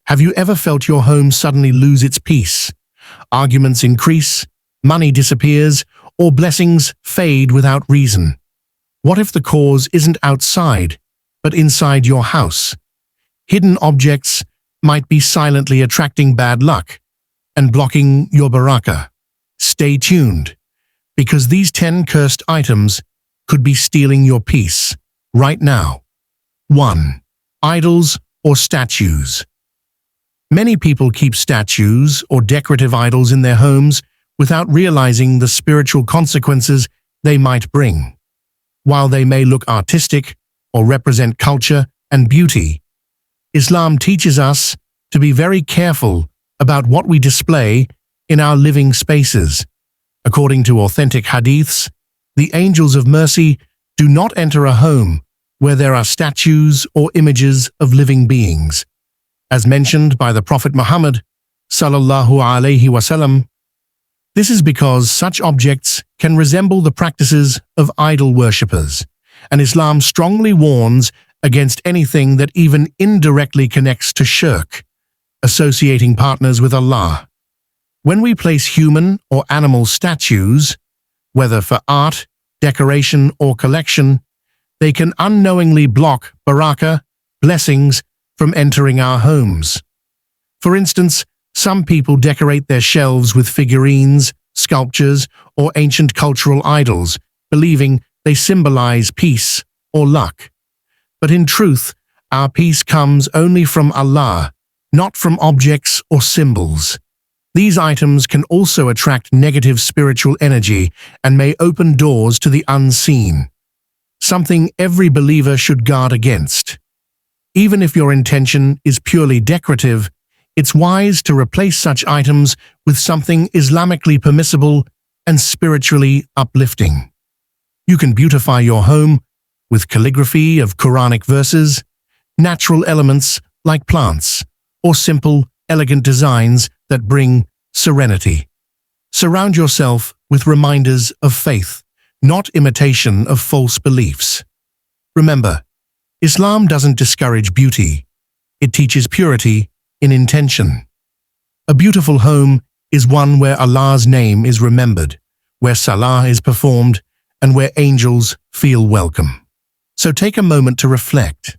Have you ever felt your home suddenly lose its peace? Arguments increase, money disappears, or blessings fade without reason. What if the cause isn't outside, but inside your house? Hidden objects might be silently attracting bad luck and blocking your barakah. Stay tuned, because these 10 cursed items could be stealing your peace right now. 1. Idols or statues. Many people keep statues or decorative idols in their homes without realizing the spiritual consequences they might bring. While they may look artistic or represent culture and beauty, Islam teaches us to be very careful about what we display in our living spaces. According to authentic hadiths, the angels of mercy do not enter a home where there are statues or images of living beings. As mentioned by the Prophet Muhammad sallallahu alaihi wasallam, this is because such objects can resemble the practices of idol worshippers, and Islam strongly warns against anything that even indirectly connects to shirk, associating partners with Allah. When we place human or animal statues, whether for art, decoration, or collection, they can unknowingly block barakah, blessings, from entering our homes. For instance, some people decorate their shelves with figurines, sculptures, or ancient cultural idols, believing they symbolize peace or luck. But in truth, our peace comes only from Allah, not from objects or symbols. These items can also attract negative spiritual energy and may open doors to the unseen, something every believer should guard against. Even if your intention is purely decorative, it's wise to replace such items with something Islamically permissible and spiritually uplifting. You can beautify your home with calligraphy of Quranic verses, natural elements like plants, or simple, elegant designs that bring serenity. Surround yourself with reminders of faith, not imitation of false beliefs. Remember, Islam doesn't discourage beauty. It teaches purity in intention. A beautiful home is one where Allah's name is remembered, where salah is performed, and where angels feel welcome. So take a moment to reflect.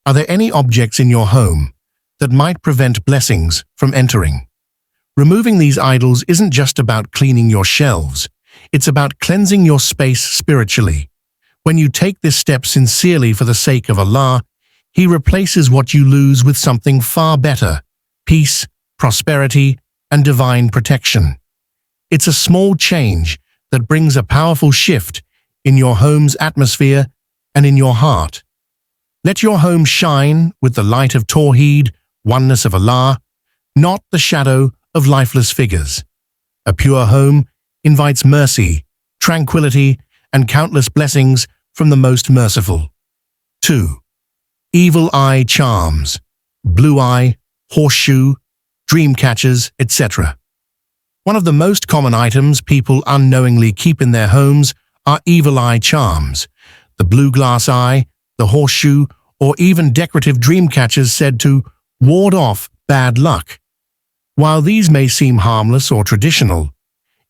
Are there any objects in your home that might prevent blessings from entering? Removing these idols isn't just about cleaning your shelves. It's about cleansing your space spiritually. When you take this step sincerely for the sake of Allah, He replaces what you lose with something far better: peace, prosperity, and divine protection. It's a small change that brings a powerful shift in your home's atmosphere and in your heart. Let your home shine with the light of Tawheed, oneness of Allah, not the shadow of lifeless figures. A pure home invites mercy, tranquility, and countless blessings from the most merciful. 2. Evil eye charms, blue eye, horseshoe, dream catchers, etc. One of the most common items people unknowingly keep in their homes are evil eye charms, the blue glass eye, the horseshoe, or even decorative dream catchers said to ward off bad luck. While these may seem harmless or traditional,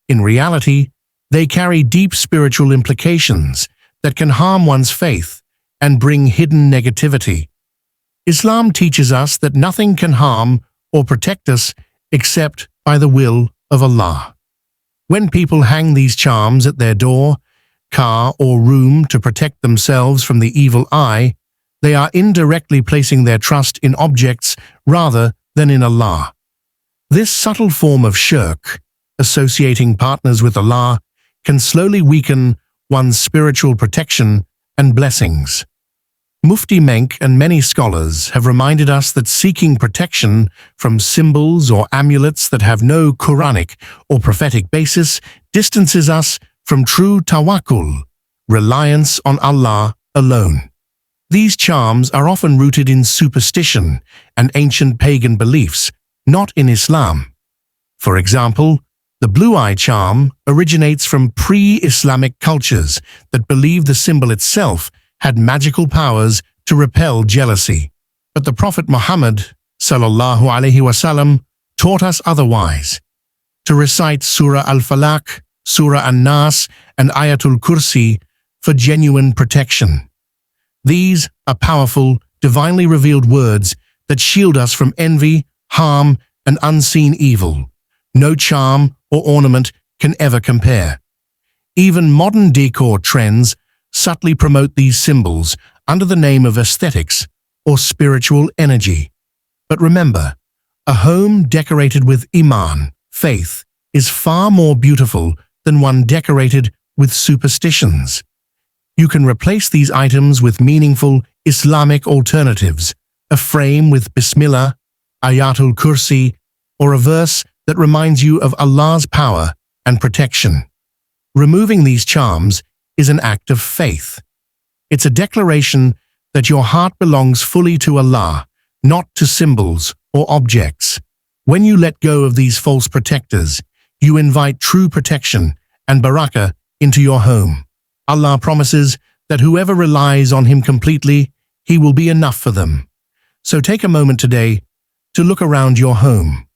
in reality, they carry deep spiritual implications that can harm one's faith and bring hidden negativity. Islam teaches us that nothing can harm or protect us except by the will of Allah. When people hang these charms at their door, car, or room to protect themselves from the evil eye, they are indirectly placing their trust in objects rather than in Allah. This subtle form of shirk, associating partners with Allah, can slowly weaken one's spiritual protection and blessings. Mufti Menk and many scholars have reminded us that seeking protection from symbols or amulets that have no Quranic or prophetic basis distances us from true tawakkul, reliance on Allah alone. These charms are often rooted in superstition and ancient pagan beliefs, not in Islam. For example, the blue eye charm originates from pre-Islamic cultures that believed the symbol itself had magical powers to repel jealousy. But the Prophet Muhammad sallallahu alaihi wasallam taught us otherwise, to recite Surah Al-Falaq, Surah An-Nas, and Ayatul Kursi for genuine protection. These are powerful, divinely revealed words that shield us from envy, harm, and unseen evil. No charm or ornament can ever compare. Even modern decor trends subtly promote these symbols under the name of aesthetics or spiritual energy. But remember, a home decorated with Iman, faith, is far more beautiful than one decorated with superstitions. You can replace these items with meaningful Islamic alternatives, a frame with Bismillah, Ayatul Kursi, or a verse that reminds you of Allah's power and protection. Removing these charms is an act of faith. It's a declaration that your heart belongs fully to Allah, not to symbols or objects. When you let go of these false protectors, you invite true protection and barakah into your home. Allah promises that whoever relies on Him completely, He will be enough for them. So take a moment today to look around your home.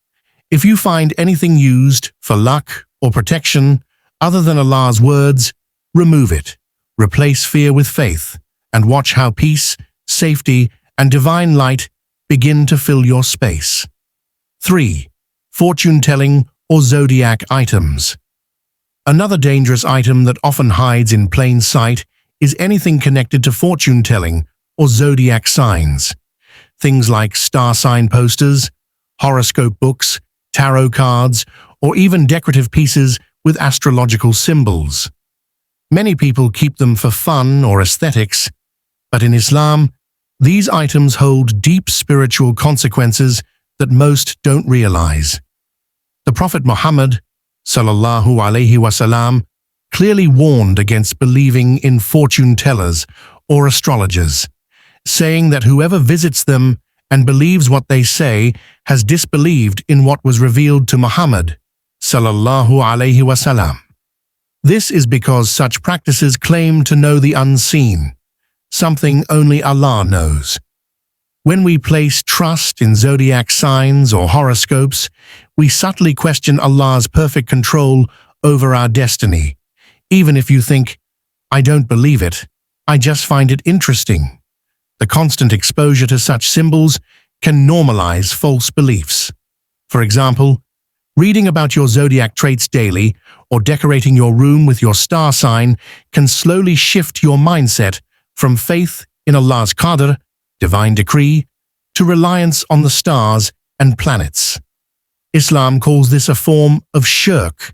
If you find anything used for luck or protection other than Allah's words, remove it. Replace fear with faith, and watch how peace, safety, and divine light begin to fill your space. 3. Fortune-telling or zodiac items. Another dangerous item that often hides in plain sight is anything connected to fortune-telling or zodiac signs. Things like star sign posters, horoscope books, tarot cards, or even decorative pieces with astrological symbols. Many people keep them for fun or aesthetics, but in Islam, these items hold deep spiritual consequences that most don't realize. The Prophet Muhammad, sallallahu alaihi wasallam, clearly warned against believing in fortune tellers or astrologers, saying that whoever visits them and believes what they say has disbelieved in what was revealed to Muhammad, sallallahu alaihi wasallam. This is because such practices claim to know the unseen, something only Allah knows. When we place trust in zodiac signs or horoscopes, we subtly question Allah's perfect control over our destiny. Even if you think, "I don't believe it, I just find it interesting." The constant exposure to such symbols can normalize false beliefs. For example, reading about your zodiac traits daily or decorating your room with your star sign can slowly shift your mindset from faith in Allah's qadr, divine decree, to reliance on the stars and planets. Islam calls this a form of shirk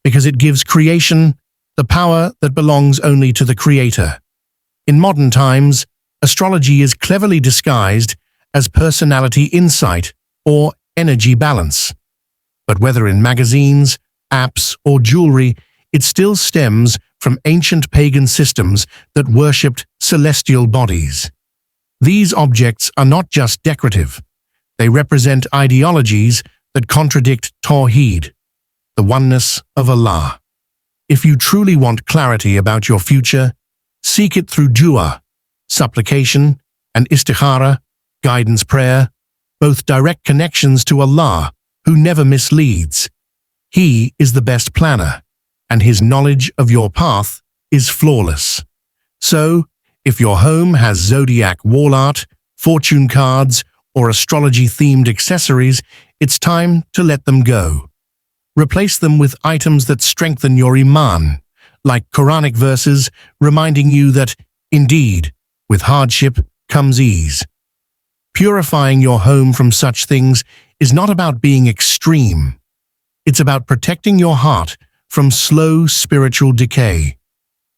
because it gives creation the power that belongs only to the Creator. In modern times, astrology is cleverly disguised as personality insight or energy balance. But whether in magazines, apps, or jewelry, it still stems from ancient pagan systems that worshipped celestial bodies. These objects are not just decorative. They represent ideologies that contradict Tawheed, the oneness of Allah. If you truly want clarity about your future, seek it through dua, supplication, and istikhara, guidance prayer, both direct connections to Allah, who never misleads. He is the best planner, and His knowledge of your path is flawless. So, if your home has zodiac wall art, fortune cards, or astrology-themed accessories, it's time to let them go. Replace them with items that strengthen your Iman, like Quranic verses reminding you that, indeed, with hardship comes ease. Purifying your home from such things is not about being extreme. It's about protecting your heart from slow spiritual decay.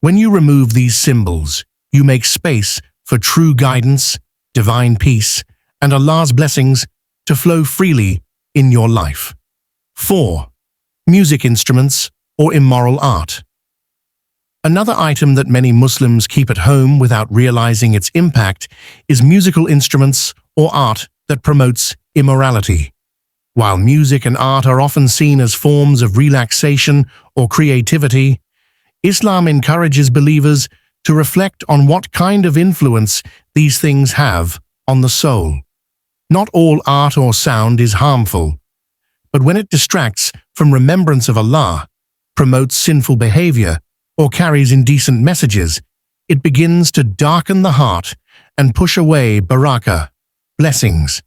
When you remove these symbols, you make space for true guidance, divine peace, and Allah's blessings to flow freely in your life. 4. Music instruments or immoral art. Another item that many Muslims keep at home without realizing its impact is musical instruments or art that promotes immorality. While music and art are often seen as forms of relaxation or creativity, Islam encourages believers to reflect on what kind of influence these things have on the soul. Not all art or sound is harmful, but when it distracts from remembrance of Allah, promotes sinful behavior, or carries indecent messages, it begins to darken the heart and push away barakah, blessings.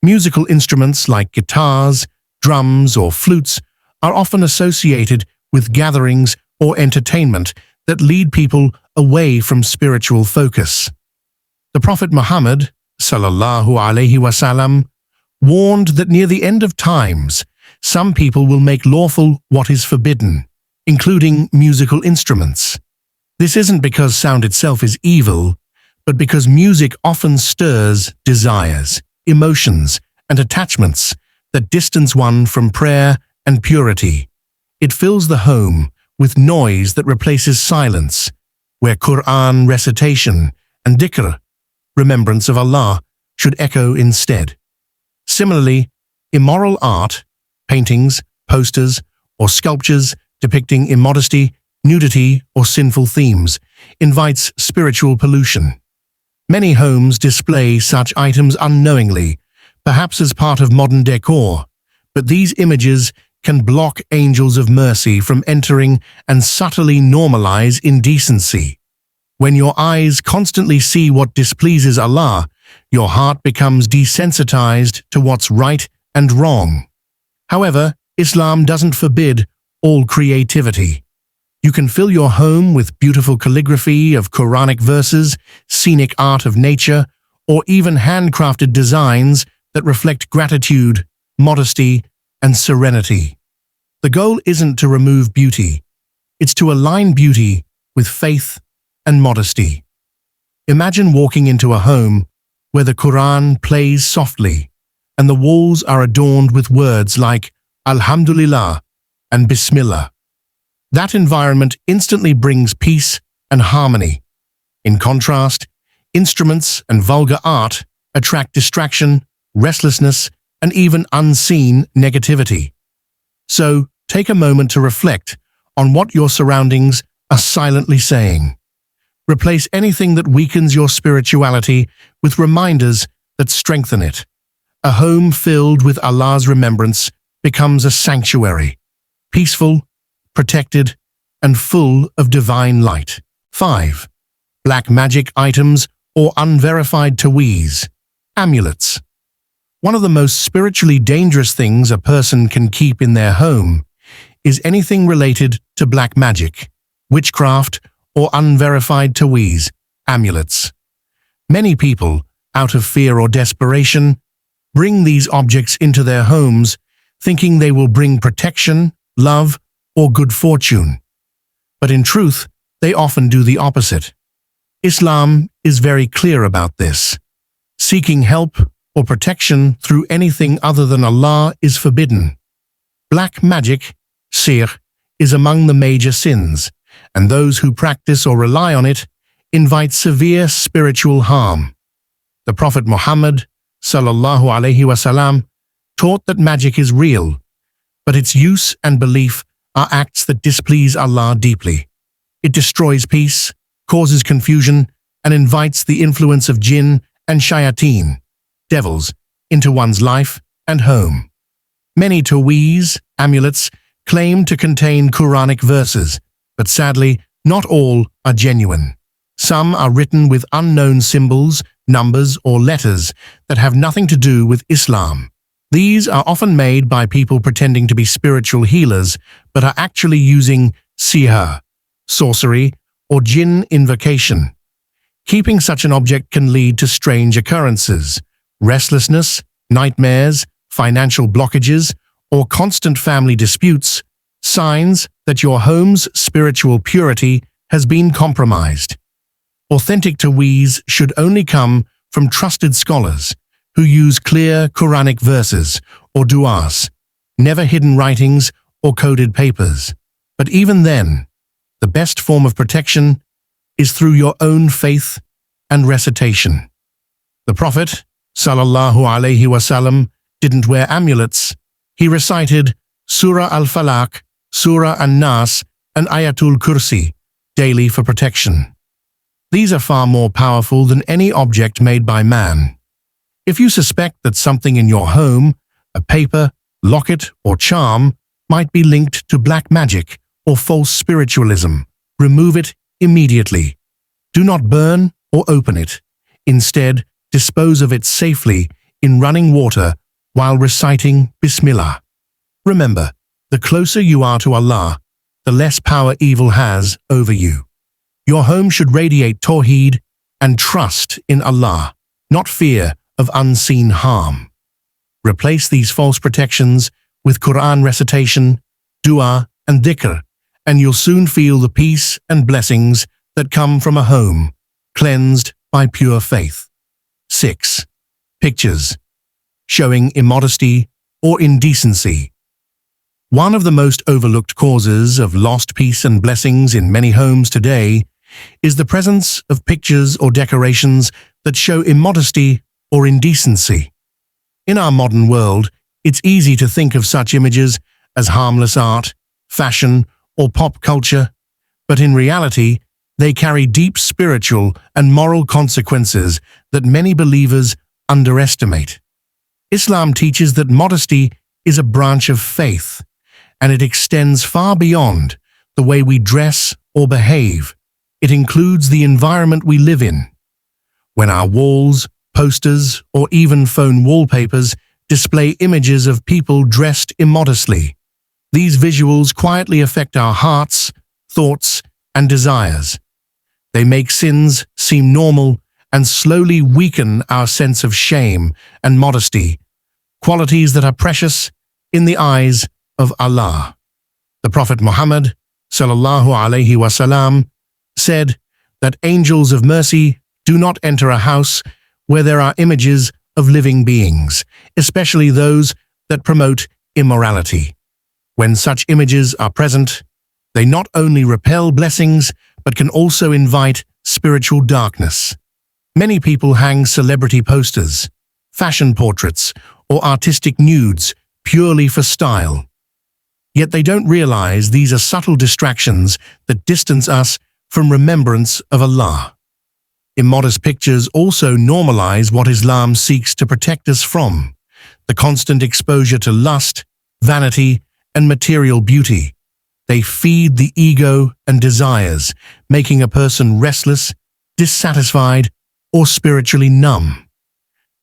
Musical instruments like guitars, drums, or flutes are often associated with gatherings or entertainment that lead people away from spiritual focus. The Prophet Muhammad, sallallahu alaihi wasallam, warned that near the end of times, some people will make lawful what is forbidden, including musical instruments. This isn't because sound itself is evil, but because music often stirs desires, emotions, and attachments that distance one from prayer and purity. It fills the home with noise that replaces silence, where Quran recitation and dhikr, remembrance of Allah, should echo instead. Similarly, immoral art, paintings, posters, or sculptures depicting immodesty, nudity, or sinful themes, invites spiritual pollution. Many homes display such items unknowingly, perhaps as part of modern decor, but these images can block angels of mercy from entering and subtly normalize indecency. When your eyes constantly see what displeases Allah, your heart becomes desensitized to what's right and wrong. However, Islam doesn't forbid all creativity. You can fill your home with beautiful calligraphy of Quranic verses, scenic art of nature, or even handcrafted designs that reflect gratitude, modesty, and serenity. The goal isn't to remove beauty, it's to align beauty with faith and modesty. Imagine walking into a home where the Quran plays softly and the walls are adorned with words like Alhamdulillah and Bismillah. That environment instantly brings peace and harmony. In contrast, instruments and vulgar art attract distraction, restlessness, and even unseen negativity. So, take a moment to reflect on what your surroundings are silently saying. Replace anything that weakens your spirituality with reminders that strengthen it. A home filled with Allah's remembrance becomes a sanctuary, peaceful, protected, and full of divine light. 5. Black magic items or unverified taweez, amulets. One of the most spiritually dangerous things a person can keep in their home is anything related to black magic, witchcraft, or unverified taweez, amulets. Many people, out of fear or desperation, bring these objects into their homes thinking they will bring protection, love, or good fortune. But in truth, they often do the opposite. Islam is very clear about this. Seeking help or protection through anything other than Allah is forbidden. Black magic, shirk, is among the major sins, and those who practice or rely on it invite severe spiritual harm. The Prophet Muhammad, sallallahu alaihi wasallam, taught that magic is real, but its use and belief are acts that displease Allah deeply. It destroys peace, causes confusion, and invites the influence of jinn and shayateen, devils, into one's life and home. Many taweez, amulets, claim to contain Quranic verses, but sadly, not all are genuine. Some are written with unknown symbols, numbers, or letters that have nothing to do with Islam. These are often made by people pretending to be spiritual healers, but are actually using sihr, sorcery, or jinn invocation. Keeping such an object can lead to strange occurrences, restlessness, nightmares, financial blockages, or constant family disputes, signs that your home's spiritual purity has been compromised. Authentic taweez should only come from trusted scholars who use clear Quranic verses or du'as, never hidden writings or coded papers. But even then, the best form of protection is through your own faith and recitation. The Prophet, sallallahu alaihi wasallam, didn't wear amulets. He recited Surah Al-Falaq, Surah An-Nas, and Ayatul Kursi daily for protection. These are far more powerful than any object made by man. If you suspect that something in your home, a paper, locket, or charm, might be linked to black magic or false spiritualism, remove it immediately. Do not burn or open it. Instead, dispose of it safely in running water while reciting Bismillah. Remember, the closer you are to Allah, the less power evil has over you. Your home should radiate tawheed and trust in Allah, not fear of unseen harm. Replace these false protections with Quran recitation, dua, and dhikr, and you'll soon feel the peace and blessings that come from a home cleansed by pure faith. 6. Pictures showing immodesty or indecency. One of the most overlooked causes of lost peace and blessings in many homes today is the presence of pictures or decorations that show immodesty or indecency. In our modern world, it's easy to think of such images as harmless art, fashion, or pop culture, but in reality, they carry deep spiritual and moral consequences that many believers underestimate. Islam teaches that modesty is a branch of faith, and it extends far beyond the way we dress or behave. It includes the environment we live in. When our walls, posters, or even phone wallpapers display images of people dressed immodestly, these visuals quietly affect our hearts, thoughts, and desires. They make sins seem normal and slowly weaken our sense of shame and modesty, qualities that are precious in the eyes of Allah. The Prophet Muhammad ﷺ said that angels of mercy do not enter a house where there are images of living beings, especially those that promote immorality. When such images are present, they not only repel blessings, but can also invite spiritual darkness. Many people hang celebrity posters, fashion portraits, or artistic nudes purely for style. Yet they don't realize these are subtle distractions that distance us from remembrance of Allah. Immodest pictures also normalize what Islam seeks to protect us from: the constant exposure to lust, vanity, and material beauty. They feed the ego and desires, making a person restless, dissatisfied, or spiritually numb.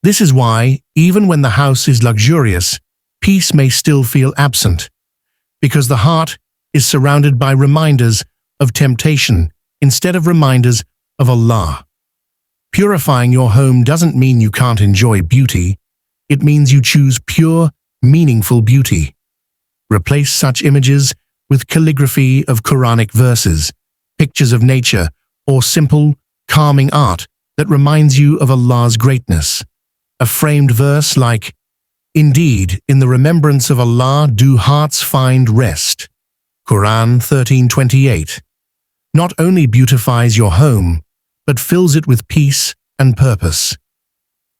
This is why, even when the house is luxurious, peace may still feel absent, because the heart is surrounded by reminders of temptation instead of reminders of Allah. Purifying your home doesn't mean you can't enjoy beauty. It means you choose pure, meaningful beauty. Replace such images with calligraphy of Quranic verses, pictures of nature, or simple, calming art that reminds you of Allah's greatness. A framed verse like, "Indeed, in the remembrance of Allah do hearts find rest." Quran 13:28. Not only beautifies your home, but fills it with peace and purpose.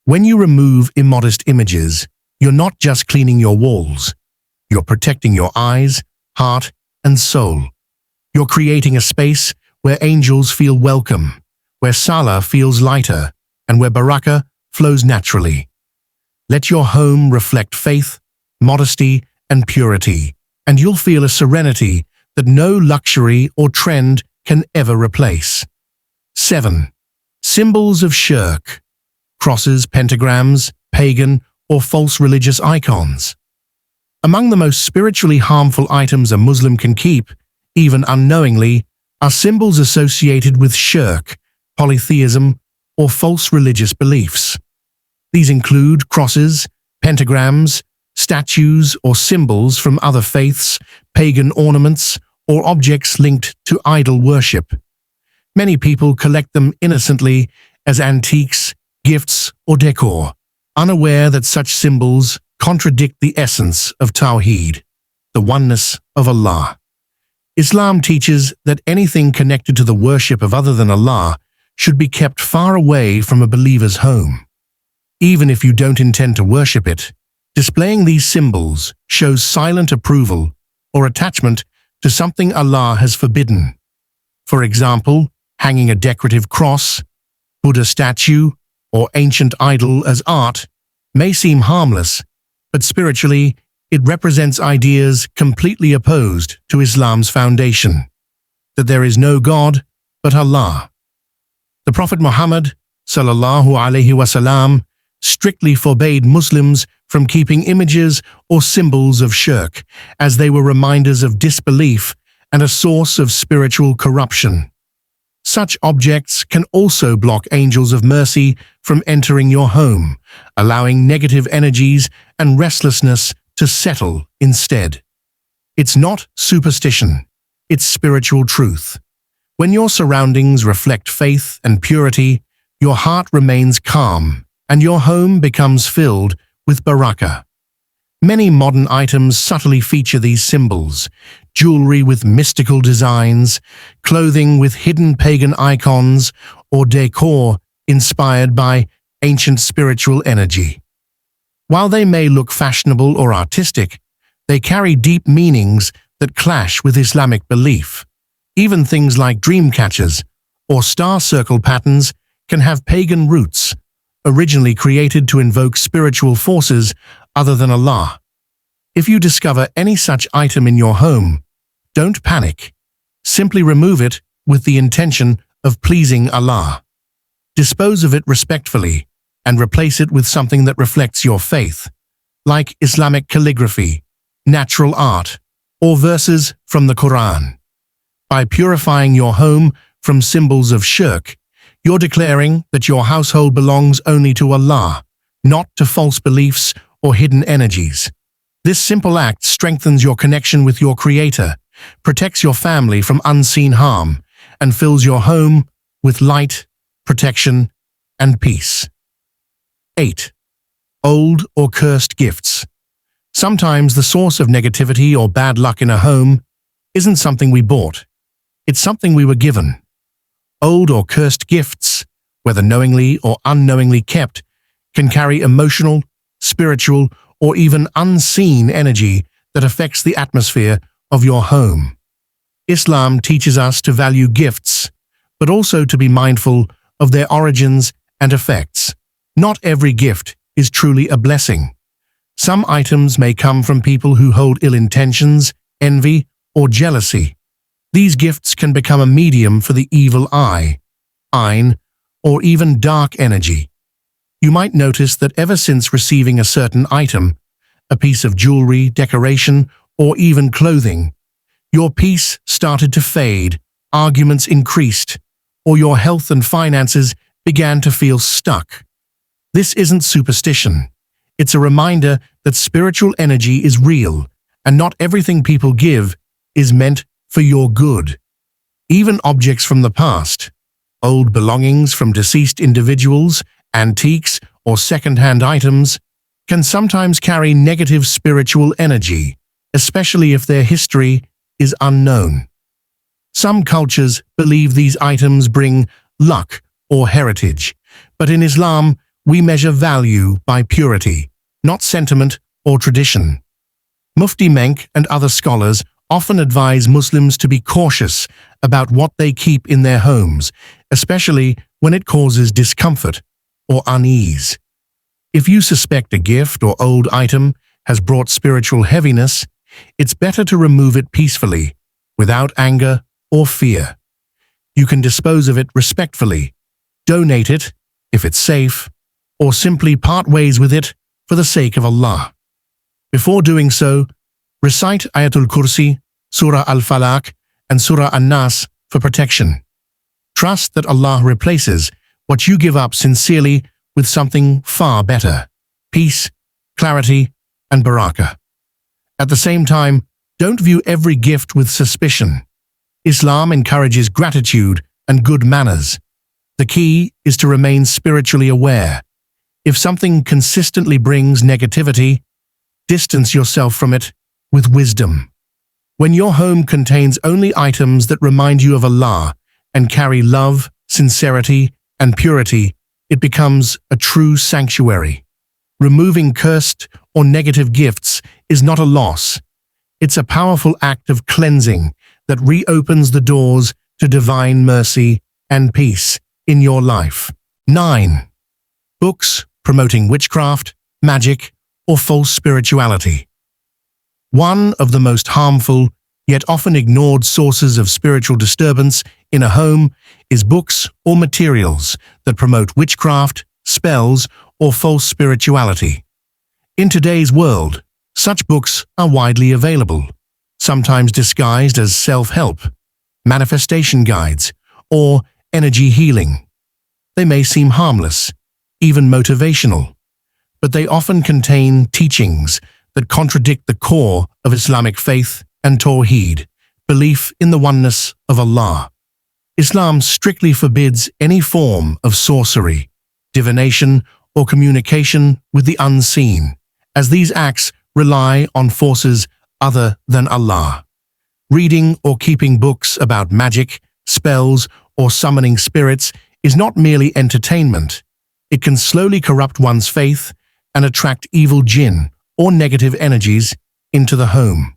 When you remove immodest images, you're not just cleaning your walls. You're protecting your eyes, heart, and soul. You're creating a space where angels feel welcome, where salah feels lighter, and where barakah flows naturally. Let your home reflect faith, modesty, and purity, and you'll feel a serenity that no luxury or trend can ever replace. 7. Symbols of shirk: crosses, pentagrams, pagan, or false religious icons. Among the most spiritually harmful items a Muslim can keep, even unknowingly, are symbols associated with shirk, polytheism, or false religious beliefs. These include crosses, pentagrams, statues or symbols from other faiths, pagan ornaments, or objects linked to idol worship. Many people collect them innocently as antiques, gifts, or decor, unaware that such symbols contradict the essence of Tawheed, the oneness of Allah. Islam teaches that anything connected to the worship of other than Allah should be kept far away from a believer's home. Even if you don't intend to worship it, displaying these symbols shows silent approval or attachment to something Allah has forbidden. For example, hanging a decorative cross, Buddha statue, or ancient idol as art may seem harmless, but spiritually, it represents ideas completely opposed to Islam's foundation, that there is no God but Allah. The Prophet Muhammad, sallallahu alaihi wasallam, strictly forbade Muslims from keeping images or symbols of shirk, as they were reminders of disbelief and a source of spiritual corruption. Such objects can also block angels of mercy from entering your home, allowing negative energies and restlessness to settle instead. It's not superstition, it's spiritual truth. When your surroundings reflect faith and purity, your heart remains calm and your home becomes filled with barakah. Many modern items subtly feature these symbols: jewelry with mystical designs, clothing with hidden pagan icons, or decor inspired by ancient spiritual energy. While they may look fashionable or artistic, they carry deep meanings that clash with Islamic belief. Even things like dream catchers or star circle patterns can have pagan roots, originally created to invoke spiritual forces other than Allah. If you discover any such item in your home, don't panic. Simply remove it with the intention of pleasing Allah. Dispose of it respectfully and replace it with something that reflects your faith, like Islamic calligraphy, natural art, or verses from the Quran. By purifying your home from symbols of shirk, you're declaring that your household belongs only to Allah, not to false beliefs or hidden energies. This simple act strengthens your connection with your Creator, protects your family from unseen harm, and fills your home with light, protection, and peace. 8. Old or cursed gifts. Sometimes the source of negativity or bad luck in a home isn't something we bought. It's something we were given. Old or cursed gifts, whether knowingly or unknowingly kept, can carry emotional, spiritual, or even unseen energy that affects the atmosphere of your home. Islam teaches us to value gifts, but also to be mindful of their origins and effects. Not every gift is truly a blessing. Some items may come from people who hold ill intentions, envy, or jealousy. These gifts can become a medium for the evil eye, ayn, or even dark energy. You might notice that ever since receiving a certain item, a piece of jewelry, decoration, or even clothing, your peace started to fade, arguments increased, or your health and finances began to feel stuck. This isn't superstition. It's a reminder that spiritual energy is real, and not everything people give is meant for your good. Even objects from the past, old belongings from deceased individuals, antiques, or second-hand items, can sometimes carry negative spiritual energy, especially if their history is unknown. Some cultures believe these items bring luck or heritage, but in Islam, we measure value by purity, not sentiment or tradition. Mufti Menk and other scholars often advise Muslims to be cautious about what they keep in their homes, especially when it causes discomfort or unease. If you suspect a gift or old item has brought spiritual heaviness, it's better to remove it peacefully, without anger or fear. You can dispose of it respectfully, donate it if it's safe, or simply part ways with it for the sake of Allah. Before doing so, recite Ayatul Kursi, Surah Al-Falaq, and Surah An-Nas for protection. Trust that Allah replaces what you give up sincerely with something far better: peace, clarity, and barakah. At the same time, don't view every gift with suspicion. Islam encourages gratitude and good manners. The key is to remain spiritually aware. If something consistently brings negativity, distance yourself from it with wisdom. When your home contains only items that remind you of Allah and carry love, sincerity, and purity, it becomes a true sanctuary. Removing cursed or negative gifts is not a loss. It's a powerful act of cleansing that reopens the doors to divine mercy and peace in your life. 9. Books promoting witchcraft, magic, or false spirituality. One of the most harmful, yet often ignored sources of spiritual disturbance in a home is books or materials that promote witchcraft, spells, or false spirituality. In today's world, such books are widely available, sometimes disguised as self-help, manifestation guides, or energy healing. They may seem harmless, even motivational, but they often contain teachings that contradict the core of Islamic faith and Tawheed, belief in the oneness of Allah. Islam strictly forbids any form of sorcery, divination, or communication with the unseen, as these acts rely on forces other than Allah. Reading or keeping books about magic, spells, or summoning spirits is not merely entertainment. It can slowly corrupt one's faith and attract evil jinn or negative energies into the home.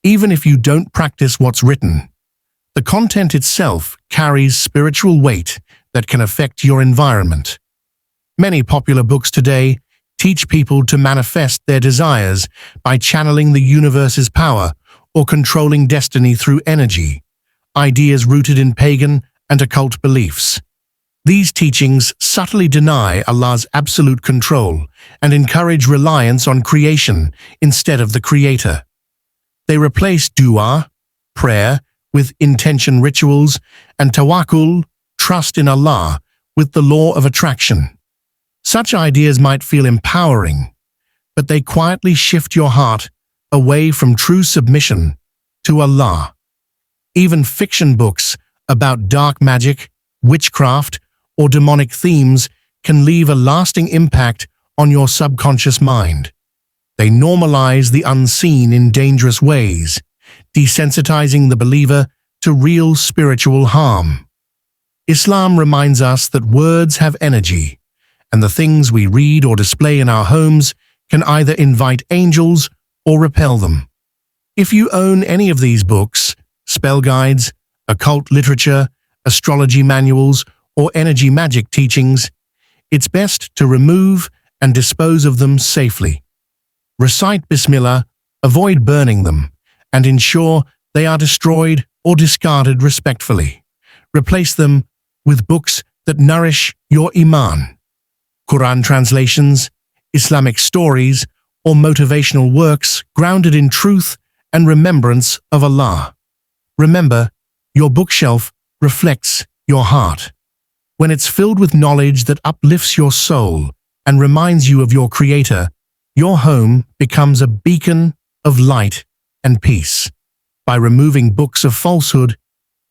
Even if you don't practice what's written, the content itself carries spiritual weight that can affect your environment. Many popular books today teach people to manifest their desires by channeling the universe's power or controlling destiny through energy, ideas rooted in pagan and occult beliefs. These teachings subtly deny Allah's absolute control and encourage reliance on creation instead of the Creator. They replace dua, prayer, with intention rituals, and tawakkul, trust in Allah, with the law of attraction. Such ideas might feel empowering, but they quietly shift your heart away from true submission to Allah. Even fiction books about dark magic, witchcraft, or demonic themes can leave a lasting impact on your subconscious mind. They normalize the unseen in dangerous ways, desensitizing the believer to real spiritual harm. Islam reminds us that words have energy, and the things we read or display in our homes can either invite angels or repel them. If you own any of these books, spell guides, occult literature, astrology manuals, or energy magic teachings, it's best to remove and dispose of them safely. Recite Bismillah, avoid burning them, and ensure they are destroyed or discarded respectfully. Replace them with books that nourish your iman. Quran translations, Islamic stories, or motivational works grounded in truth and remembrance of Allah. Remember, your bookshelf reflects your heart. When it's filled with knowledge that uplifts your soul and reminds you of your Creator, your home becomes a beacon of light and peace. By removing books of falsehood,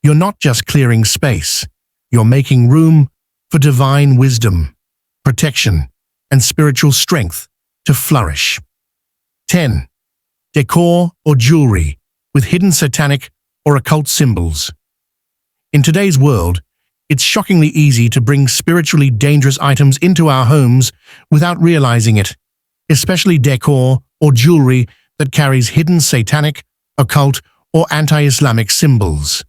you're not just clearing space, you're making room for divine wisdom, protection, and spiritual strength to flourish. 10. Decor or jewelry with hidden satanic or occult symbols. In today's world, it's shockingly easy to bring spiritually dangerous items into our homes without realizing it, especially decor or jewelry that carries hidden satanic, occult, or anti-Islamic symbols.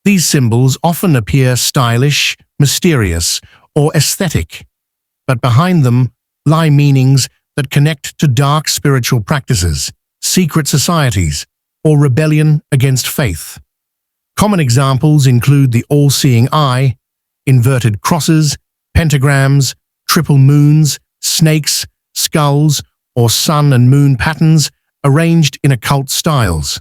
These symbols often appear stylish, mysterious, or aesthetic, but behind them lie meanings that connect to dark spiritual practices, secret societies, or rebellion against faith. Common examples include the all-seeing eye, inverted crosses, pentagrams, triple moons, snakes, skulls, or sun and moon patterns arranged in occult styles.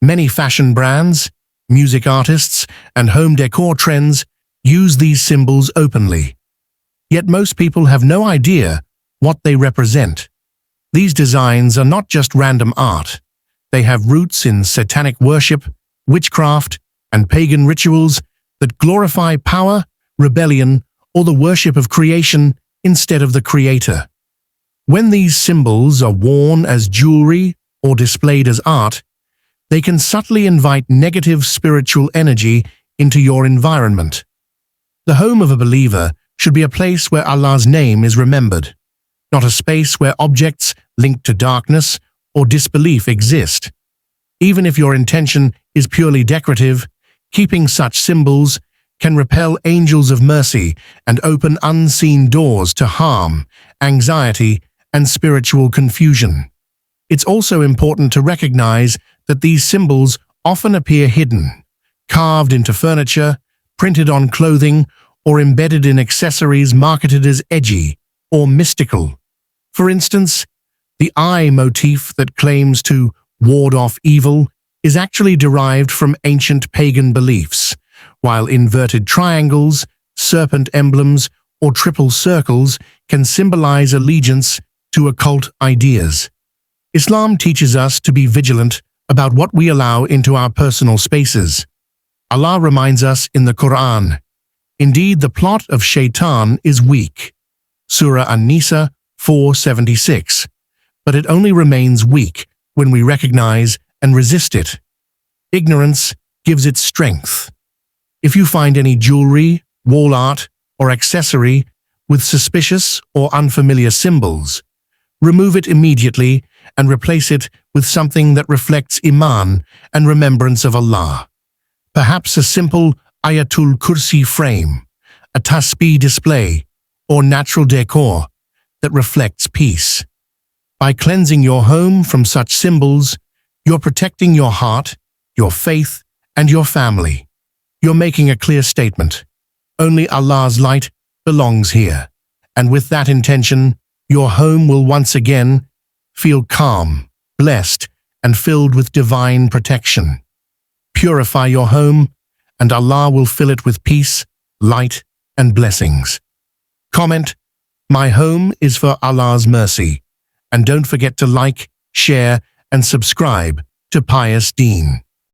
Many fashion brands, music artists, and home decor trends use these symbols openly. Yet most people have no idea what they represent. These designs are not just random art. They have roots in satanic worship, witchcraft, and pagan rituals that glorify power, rebellion, or the worship of creation instead of the Creator. When these symbols are worn as jewelry or displayed as art, they can subtly invite negative spiritual energy into your environment. The home of a believer should be a place where Allah's name is remembered, not a space where objects linked to darkness or disbelief exist. Even if your intention is purely decorative, keeping such symbols can repel angels of mercy and open unseen doors to harm, anxiety, and spiritual confusion. It's also important to recognize that these symbols often appear hidden, carved into furniture, printed on clothing, or embedded in accessories marketed as edgy or mystical. For instance, the eye motif that claims to ward off evil is actually derived from ancient pagan beliefs, while inverted triangles, serpent emblems, or triple circles can symbolize allegiance to occult ideas. Islam teaches us to be vigilant about what we allow into our personal spaces. Allah reminds us in the Quran, "Indeed, the plot of Shaitan is weak." Surah An-Nisa 4:76. But it only remains weak when we recognize and resist it. Ignorance gives it strength. If you find any jewelry, wall art, or accessory with suspicious or unfamiliar symbols, remove it immediately and replace it with something that reflects Iman and remembrance of Allah. Perhaps a simple Ayatul Kursi frame, a tasbih display, or natural decor that reflects peace. By cleansing your home from such symbols, you're protecting your heart, your faith, and your family. You're making a clear statement. Only Allah's light belongs here. And with that intention, your home will once again feel calm, blessed, and filled with divine protection. Purify your home, and Allah will fill it with peace, light, and blessings. Comment, "My home is for Allah's mercy." And don't forget to like, share, and subscribe to Pious Deen.